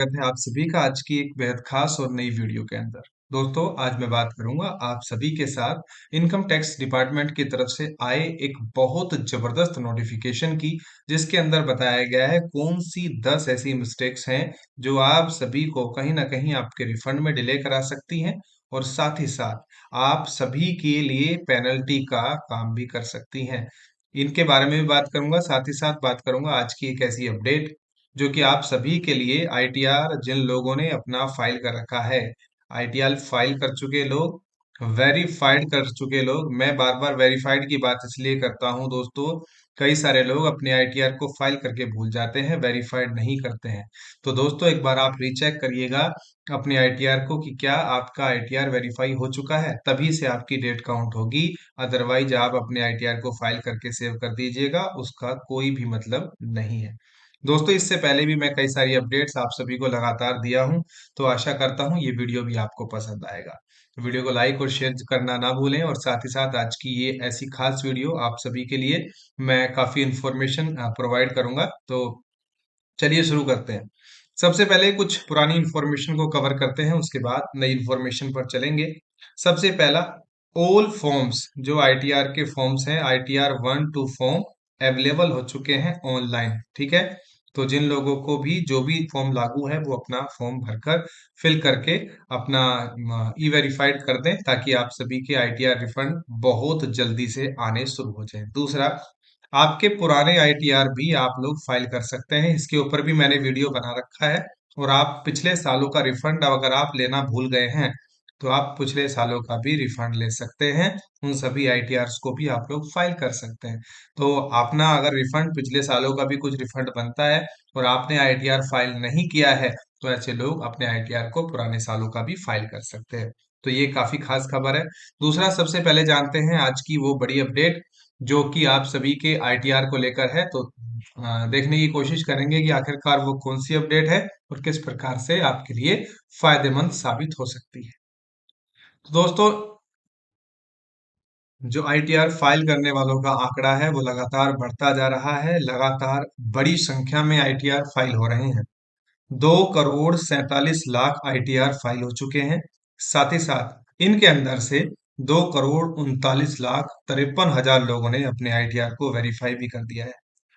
स्वागत है आप सभी का आज की एक बेहद खास और नई वीडियो के अंदर। दोस्तों, आज मैं बात करूंगा आप सभी के साथ इनकम टैक्स डिपार्टमेंट की तरफ से आए एक बहुत जबरदस्त नोटिफिकेशन की, जिसके अंदर बताया गया है कौन सी 10 ऐसी मिस्टेक्स हैं जो आप सभी को कहीं ना कहीं आपके रिफंड में डिले करा सकती हैं और साथ ही साथ आप सभी के लिए पेनल्टी का काम भी कर सकती हैं। इनके बारे में भी बात करूंगा, साथ ही साथ बात करूंगा आज की एक ऐसी अपडेट जो कि आप सभी के लिए आईटीआर जिन लोगों ने अपना फाइल कर रखा है, आईटीआर फाइल कर चुके लोग, वेरीफाइड कर चुके लोग। मैं बार बार वेरीफाइड की बात इसलिए करता हूं दोस्तों, कई सारे लोग अपने आईटीआर को फाइल करके भूल जाते हैं, वेरीफाइड नहीं करते हैं। तो दोस्तों, एक बार आप रीचेक करिएगा अपने आईटीआर को कि क्या आपका आईटीआर वेरीफाई हो चुका है, तभी से आपकी डेट काउंट होगी। अदरवाइज आप अपने आईटीआर को फाइल करके सेव कर दीजिएगा, उसका कोई भी मतलब नहीं है। दोस्तों, इससे पहले भी मैं कई सारी अपडेट्स आप सभी को लगातार दिया हूं, तो आशा करता हूं ये वीडियो भी आपको पसंद आएगा। तो वीडियो को लाइक और शेयर करना ना भूलें, और साथ ही साथ आज की ये ऐसी खास वीडियो आप सभी के लिए मैं काफी इंफॉर्मेशन प्रोवाइड करूंगा। तो चलिए शुरू करते हैं। सबसे पहले कुछ पुरानी इंफॉर्मेशन को कवर करते हैं, उसके बाद नई इंफॉर्मेशन पर चलेंगे। सबसे पहला, ऑल फॉर्म्स जो आईटीआर के फॉर्म्स हैं, आईटीआर 1 टू फॉर्म अवेलेबल हो चुके हैं ऑनलाइन। ठीक है, तो जिन लोगों को भी जो भी फॉर्म लागू है वो अपना फॉर्म भरकर फिल करके अपना ई वेरीफाइड कर दें, ताकि आप सभी के आईटीआर रिफंड बहुत जल्दी से आने शुरू हो जाए। दूसरा, आपके पुराने आईटीआर भी आप लोग फाइल कर सकते हैं, इसके ऊपर भी मैंने वीडियो बना रखा है। और आप पिछले सालों का रिफंड अगर आप लेना भूल गए हैं, तो आप पिछले सालों का भी रिफंड ले सकते हैं। उन सभी आईटीआर्स को भी आप लोग फाइल कर सकते हैं। तो अपना अगर रिफंड पिछले सालों का भी कुछ रिफंड बनता है और आपने आईटीआर फाइल नहीं किया है, तो ऐसे लोग अपने आईटीआर को पुराने सालों का भी फाइल कर सकते हैं। तो ये काफी खास खबर है। दूसरा, सबसे पहले जानते हैं आज की वो बड़ी अपडेट जो कि आप सभी के आईटीआर को लेकर है। तो देखने की कोशिश करेंगे कि आखिरकार वो कौन सी अपडेट है और किस प्रकार से आपके लिए फायदेमंद साबित हो सकती है। तो दोस्तों, जो आईटीआर फाइल करने वालों का आंकड़ा है वो लगातार बढ़ता जा रहा है। लगातार बड़ी संख्या में आईटीआर फाइल हो रहे हैं। 2 करोड़ 47 लाख आईटीआर फाइल हो चुके हैं। साथ ही साथ इनके अंदर से 2 करोड़ 39 लाख 53 हजार लोगों ने अपने आईटीआर को वेरीफाई भी कर दिया है।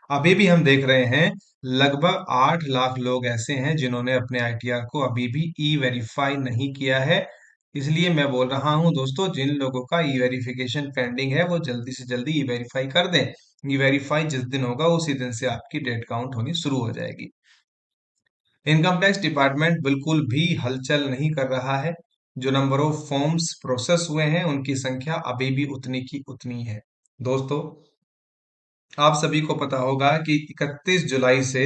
अभी भी हम देख रहे हैं लगभग 8 लाख लोग ऐसे हैं जिन्होंने अपने आईटीआर को अभी भी ई वेरीफाई नहीं किया है। इसलिए मैं बोल रहा हूं दोस्तों, जिन लोगों का ई वेरिफिकेशन पेंडिंग है वो जल्दी से जल्दी ई वेरीफाई कर दें। ई वेरीफाई जिस दिन होगा उसी दिन से आपकी डेट काउंट होनी शुरू हो जाएगी। इनकम टैक्स डिपार्टमेंट बिल्कुल भी हलचल नहीं कर रहा है। जो नंबर ऑफ फॉर्म्स प्रोसेस हुए हैं उनकी संख्या अभी भी उतनी की उतनी है। दोस्तों, आप सभी को पता होगा कि 31 जुलाई से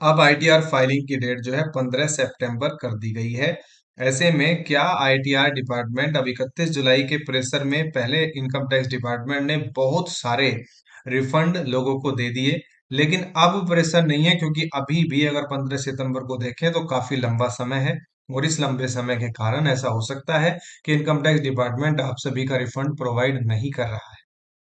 अब आईटीआर फाइलिंग की डेट जो है 15 सितंबर कर दी गई है। ऐसे में क्या आईटीआर डिपार्टमेंट अब 31 जुलाई के प्रेशर में, पहले इनकम टैक्स डिपार्टमेंट ने बहुत सारे रिफंड लोगों को दे दिए, लेकिन अब प्रेशर नहीं है, क्योंकि अभी भी अगर 15 सितंबर को देखें तो काफी लंबा समय है। और इस लंबे समय के कारण ऐसा हो सकता है कि इनकम टैक्स डिपार्टमेंट आप सभी का रिफंड प्रोवाइड नहीं कर रहा है।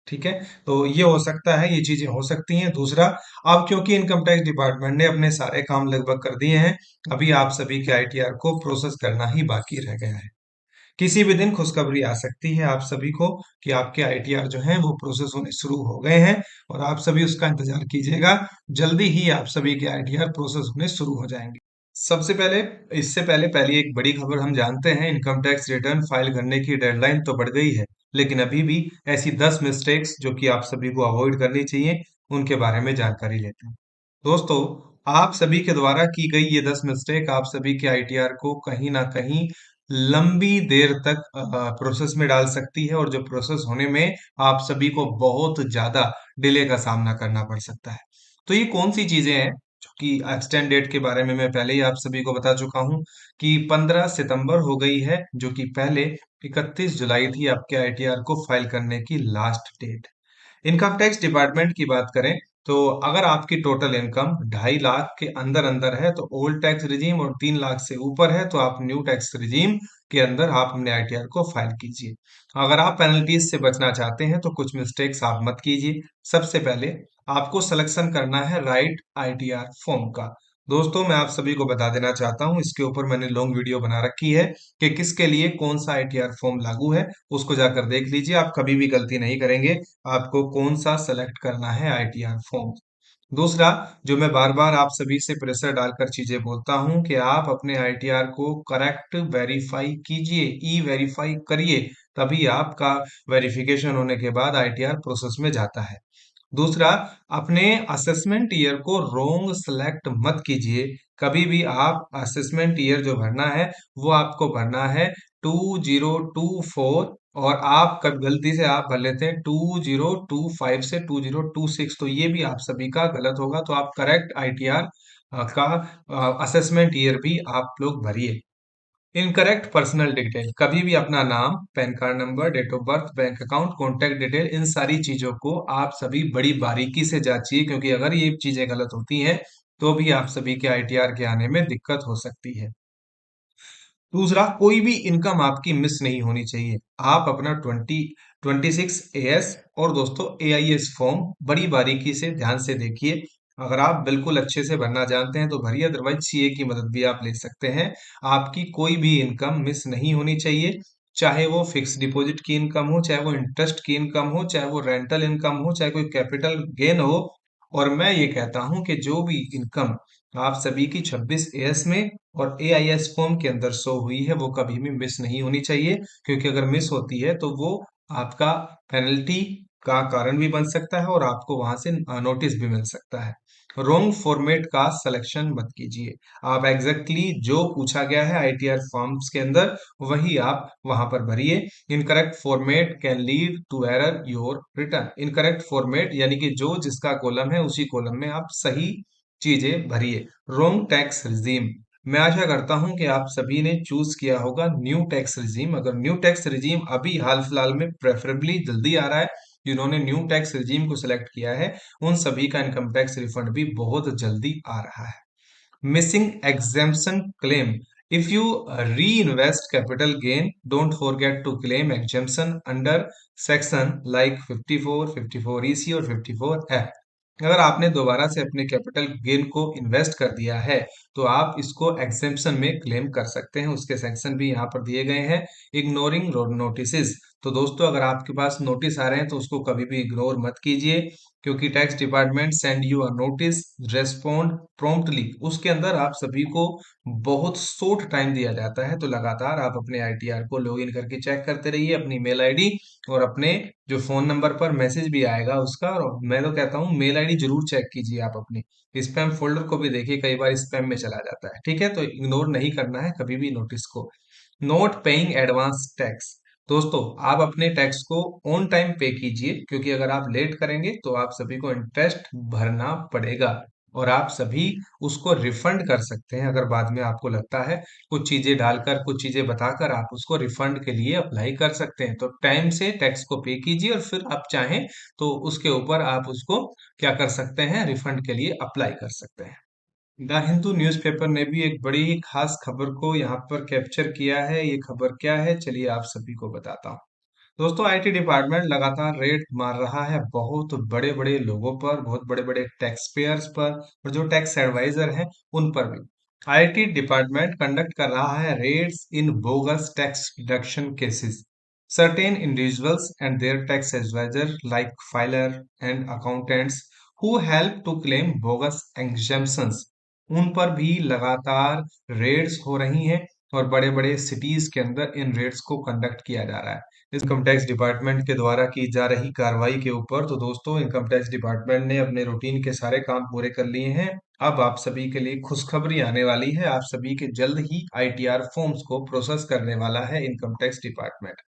ठीक है, तो ये हो सकता है, ये चीजें हो सकती हैं। दूसरा, अब क्योंकि इनकम टैक्स डिपार्टमेंट ने अपने सारे काम लगभग कर दिए हैं, अभी आप सभी के आईटीआर को प्रोसेस करना ही बाकी रह गया है। किसी भी दिन खुशखबरी आ सकती है आप सभी को कि आपके आईटीआर जो हैं वो प्रोसेस होने शुरू हो गए हैं, और आप सभी उसका इंतजार कीजिएगा। जल्दी ही आप सभी के आईटीआर प्रोसेस होने शुरू हो जाएंगे। सबसे पहले, इससे पहले पहली एक बड़ी खबर हम जानते हैं, इनकम टैक्स रिटर्न फाइल करने की डेडलाइन तो बढ़ गई है, लेकिन अभी भी ऐसी 10 मिस्टेक्स जो कि आप सभी को अवॉइड करनी चाहिए, उनके बारे में जानकारी लेते हैं। दोस्तों, आप सभी के द्वारा की गई ये 10 मिस्टेक आप सभी के आईटीआर को कहीं ना कहीं लंबी देर तक प्रोसेस में डाल सकती है, और जो प्रोसेस होने में आप सभी को बहुत ज्यादा डिले का सामना करना पड़ सकता है। तो ये कौन सी चीजें हैं जो कि एक्सटेंड डेट के बारे में मैं पहले ही आप सभी को बता चुका हूं कि 15 सितंबर हो गई है, जो कि पहले 31 जुलाई थी आपके आईटीआर को फाइल करने की last date. Income tax department की बात करें तो अगर आपकी टोटल इनकम 2.5 लाख के अंदर अंदर है तो ओल्ड टैक्स रिजीम, और 3 लाख से ऊपर है तो आप न्यू टैक्स रिजीम के अंदर आप अपने आईटीआर को फाइल कीजिए। अगर आप पेनल्टीज से बचना चाहते हैं तो कुछ मिस्टेक्स आप मत कीजिए। सबसे पहले आपको सिलेक्शन करना है राइट आईटीआर फॉर्म का। दोस्तों मैं आप सभी को बता देना चाहता हूं, इसके ऊपर मैंने लॉन्ग वीडियो बना रखी है कि किसके लिए कौन सा आईटीआर फॉर्म लागू है। उसको जाकर देख लीजिए, आप कभी भी गलती नहीं करेंगे। आपको कौन सा सेलेक्ट करना है आईटीआर फॉर्म। दूसरा, जो मैं बार बार आप सभी से प्रेशर डालकर चीजें बोलता हूं कि आप अपने आईटीआर को करेक्ट वेरीफाई कीजिए, ई वेरीफाई करिए, तभी आपका वेरिफिकेशन होने के बाद आईटीआर प्रोसेस में जाता है। दूसरा, अपने असेसमेंट ईयर को रोंग सेलेक्ट मत कीजिए। कभी भी आप असेसमेंट ईयर जो भरना है वो आपको भरना है 2024, और आप कब गलती से आप भर लेते हैं 2025 से 2026, तो ये भी आप सभी का गलत होगा। तो आप करेक्ट आईटीआर का असेसमेंट ईयर भी आप लोग भरिए। इनकरेक्ट पर्सनल डिटेल, कभी भी अपना नाम, PAN card number, date of birth, bank account, contact detail, इन सारी चीजों को आप सभी बड़ी बारीकी से जांचिए, क्योंकि अगर ये चीजें गलत होती हैं तो भी आप सभी के आईटीआर के आने में दिक्कत हो सकती है। दूसरा, कोई भी इनकम आपकी मिस नहीं होनी चाहिए। आप अपना 26 एएस और दोस्तों एआईएस फॉर्म बड़ी बारीकी से ध्यान से देखिए। अगर आप बिल्कुल अच्छे से भरना जानते हैं तो भरिए, अदरवाइज सीए की मदद भी आप ले सकते हैं। आपकी कोई भी इनकम मिस नहीं होनी चाहिए, चाहे वो फिक्स डिपॉजिट की इनकम हो, चाहे वो इंटरेस्ट की इनकम हो, चाहे वो रेंटल इनकम हो, चाहे कोई कैपिटल गेन हो। और मैं ये कहता हूं कि जो भी इनकम आप सभी की 26 एएस में और एआईएस फॉर्म के अंदर शो हुई है वो कभी भी मिस नहीं होनी चाहिए, क्योंकि अगर मिस होती है तो वो आपका पेनल्टी का कारण भी बन सकता है और आपको वहां से नोटिस भी मिल सकता है। रॉन्ग फॉर्मेट का सिलेक्शन मत कीजिए। आप एग्जैक्टली जो पूछा गया है आईटीआर फॉर्म्स के अंदर वही आप वहां पर भरिए। Incorrect format can lead to error your return. Incorrect format यानी कि जो जिसका कॉलम है उसी कॉलम में आप सही चीजें भरिए। रॉन्ग टैक्स रिजीम, मैं आशा करता हूं कि आप सभी ने चूज किया होगा न्यू टैक्स रिजीम। अगर न्यू टैक्स रिजीम अभी हाल फिलहाल में प्रेफरेबली जल्दी आ रहा है, जिन्होंने न्यू टैक्स रिजीम को सिलेक्ट किया है उन सभी का इनकम टैक्स रिफंड भी बहुत जल्दी आ रहा है। Missing exemption claim, if you reinvest capital gain, don't forget to claim exemption under section like 54, 54 EC और 54 एफ। अगर आपने दोबारा से अपने कैपिटल गेन को इन्वेस्ट कर दिया है तो आप इसको एग्जेम्पशन में क्लेम कर सकते हैं। उसके सेक्शन भी यहाँ पर दिए गए हैं। इग्नोरिंग नोटिसेस, तो दोस्तों अगर आपके पास नोटिस आ रहे हैं तो उसको कभी भी इग्नोर मत कीजिए, क्योंकि tax department send you a notice, respond promptly, उसके अंदर आप सभी को बहुत शॉर्ट टाइम दिया जाता है। तो लगातार आप अपने आईटीआर को लॉगिन करके चेक करते रहिए, अपनी मेल आईडी और अपने जो फोन नंबर पर मैसेज भी आएगा उसका। और मैं तो कहता हूँ मेल आईडी जरूर चेक कीजिए आप अपनी। स्पैम फोल्डर को भी देखिए, कई बार स्पैम में चला जाता है। ठीक है, तो इग्नोर नहीं करना है कभी भी नोटिस को। नॉट पेइंग एडवांस टैक्स, दोस्तों आप अपने टैक्स को ऑन टाइम पे कीजिए, क्योंकि अगर आप लेट करेंगे तो आप सभी को इंटरेस्ट भरना पड़ेगा और आप सभी उसको रिफंड कर सकते हैं। अगर बाद में आपको लगता है, कुछ चीजें डालकर कुछ चीजें बताकर आप उसको रिफंड के लिए अप्लाई कर सकते हैं। तो टाइम से टैक्स को पे कीजिए और फिर आप चाहें तो उसके ऊपर आप उसको क्या कर सकते हैं, रिफंड के लिए अप्लाई कर सकते हैं। द हिंदू न्यूज़पेपर ने भी एक बड़ी ही खास खबर को यहाँ पर कैप्चर किया है। ये खबर क्या है, चलिए आप सभी को बताता हूँ। दोस्तों आईटी डिपार्टमेंट लगातार रेड मार रहा है बहुत बड़े बड़े लोगों पर, बहुत बड़े बड़े टैक्स पेयर्स पर और जो टैक्स एडवाइजर हैं उन पर भी। आईटी डिपार्टमेंट कंडक्ट कर रहा है raids in bogus tax deduction cases. Certain individuals and their tax advisor like filer and accountants who help to claim bogus exemptions, उन पर भी लगातार रेड्स हो रही हैं और बड़े बड़े सिटीज के अंदर इन रेड्स को कंडक्ट किया जा रहा है इनकम टैक्स डिपार्टमेंट के द्वारा की जा रही कार्रवाई के ऊपर। तो दोस्तों इनकम टैक्स डिपार्टमेंट ने अपने रूटीन के सारे काम पूरे कर लिए हैं। अब आप सभी के लिए खुशखबरी आने वाली है, आप सभी के जल्द ही आईटीआर फॉर्म्स को प्रोसेस करने वाला है इनकम टैक्स डिपार्टमेंट।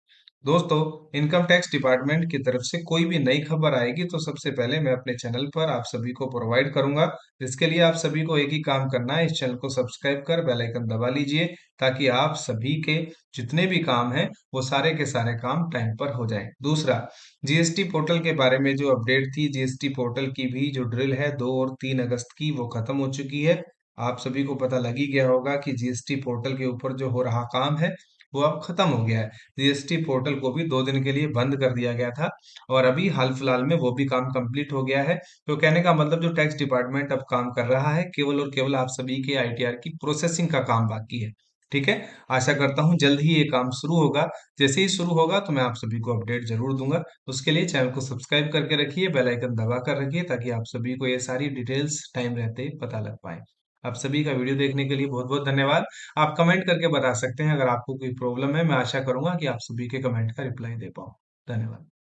दोस्तों इनकम टैक्स डिपार्टमेंट की तरफ से कोई भी नई खबर आएगी तो सबसे पहले मैं अपने चैनल पर आप सभी को प्रोवाइड करूंगा। इसके लिए आप सभी को एक ही काम करना है, इस चैनल को सब्सक्राइब कर बेल आइकन दबा लीजिए, ताकि आप सभी के जितने भी काम हैं वो सारे के सारे काम टाइम पर हो जाएं। दूसरा, जीएसटी पोर्टल के बारे में जो अपडेट थी, जीएसटी पोर्टल की भी जो ड्रिल है 2 और 3 अगस्त की, वो खत्म हो चुकी है। आप सभी को पता लग ही गया होगा कि जीएसटी पोर्टल के ऊपर जो हो रहा काम है वो अब खत्म हो गया है। जीएसटी पोर्टल को भी 2 दिन के लिए बंद कर दिया गया था और अभी हाल फिलहाल में वो भी काम कंप्लीट हो गया है। तो कहने का मतलब जो टैक्स डिपार्टमेंट अब काम कर रहा है केवल और केवल आप सभी के आईटीआर की प्रोसेसिंग का काम बाकी है। ठीक है, आशा करता हूँ जल्द ही ये काम शुरू होगा। जैसे ही शुरू होगा तो मैं आप सभी को अपडेट जरूर दूंगा। उसके लिए चैनल को सब्सक्राइब करके रखिए, बेल आइकन दबा कर रखिए ताकि आप सभी को ये सारी डिटेल्स टाइम रहते ही पता लग पाए। आप सभी का वीडियो देखने के लिए बहुत बहुत धन्यवाद। आप कमेंट करके बता सकते हैं अगर आपको कोई प्रॉब्लम है। मैं आशा करूंगा कि आप सभी के कमेंट का रिप्लाई दे पाऊँ। धन्यवाद।